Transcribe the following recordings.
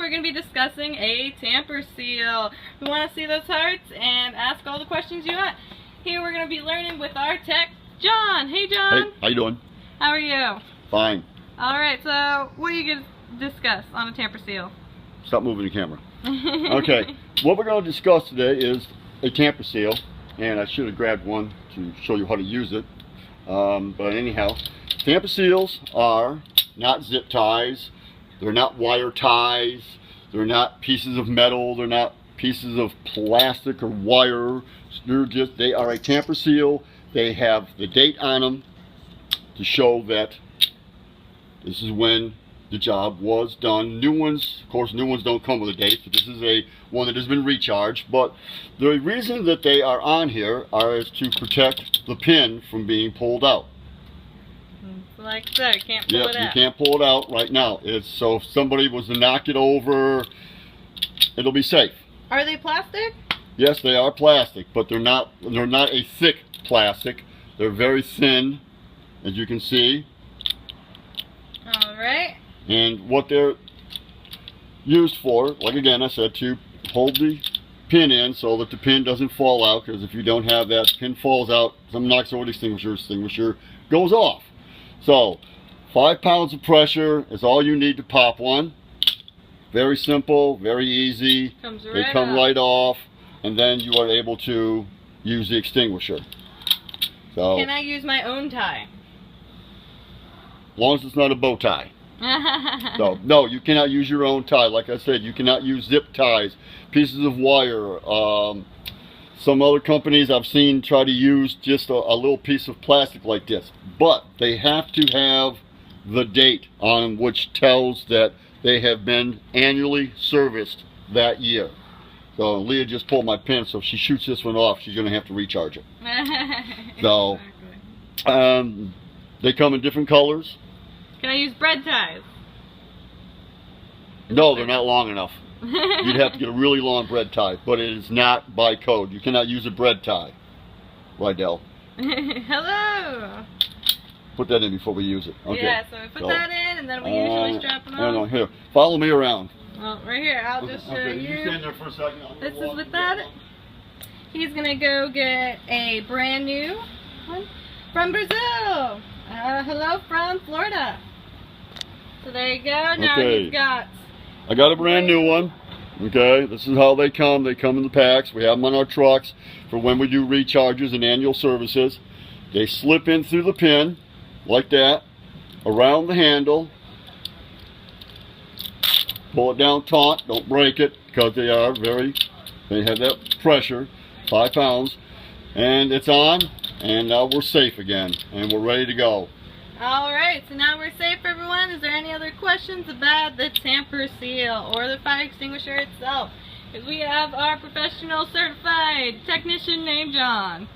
we're going to be discussing a tamper seal. We want to see those hearts and ask all the questions you want. Here we're going to be learning with our tech, John. Hey, John. Hey, how you doing? How are you? Fine. Alright, so what are you going to discuss on a tamper seal? Stop moving the camera. Okay, what we're going to discuss today is a tamper seal, and I should have grabbed one to show you how to use it. But anyhow, tamper seals are not zip ties, they're not wire ties, they're not pieces of metal, they're not pieces of plastic or wire. They are a tamper seal. They have the date on them to show that this is when the job was done. New ones, of course, new ones don't come with a date, so this is one that has been recharged. But the reason that they are on here is to protect the pin from being pulled out. Like so, you can't pull it out. You can't pull it out right now. It's so if somebody was to knock it over, it'll be safe. Are they plastic? Yes, they are plastic, but they're not a thick plastic. They're very thin, as you can see. All right. And what they're used for, like again I said, to hold the pin in so that the pin doesn't fall out, because if you don't have that, the pin falls out, someone knocks over the extinguisher goes off. So 5 pounds of pressure is all you need to pop one. Very simple, very easy. They come right off, and then you are able to use the extinguisher. So can I use my own tie? As long as it's not a bow tie. So, no, you cannot use your own tie. Like I said, you cannot use zip ties, pieces of wire. Some other companies I've seen try to use just a little piece of plastic like this. But they have to have the date on them, which tells that they have been annually serviced that year. So Leah just pulled my pin, so if she shoots this one off, she's going to have to recharge it. So, they come in different colors. Can I use bread ties? No, they're not long enough. You'd have to get a really long bread tie, but it is not by code. You cannot use a bread tie. Rydell. Hello. Put that in before we use it. Okay. Yeah, so we put that in, and then we usually strap it on. No, here. Follow me around. Well, right here. I'll just show you. You stand there for a second. This is with that. He's gonna go get a brand new one from Brazil. Hello from Florida. So there you go. Now he's got. I got a brand new one. Okay, this is how they come. They come in the packs. We have them on our trucks for when we do recharges and annual services. They slip in through the pin like that, around the handle. Pull it down taut. Don't break it, because they have that pressure, 5 pounds, and it's on. And now we're safe again, and we're ready to go. Alright, so now we're safe, everyone. Is there any other questions about the tamper seal or the fire extinguisher itself? Because we have our professional certified technician named John.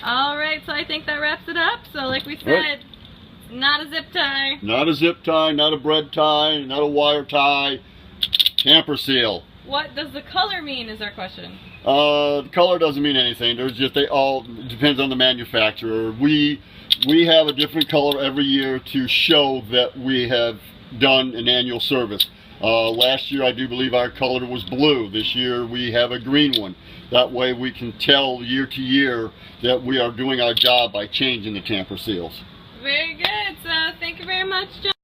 Alright, so I think that wraps it up. So like we said, not a zip tie. Not a zip tie, not a bread tie, not a wire tie. Tamper seal. What does the color mean is our question. The color doesn't mean anything. It depends on the manufacturer. We have a different color every year to show that we have done an annual service. Last year I do believe our color was blue. This year we have a green one. That way we can tell year to year that we are doing our job by changing the tamper seals. Very good. So thank you very much, John.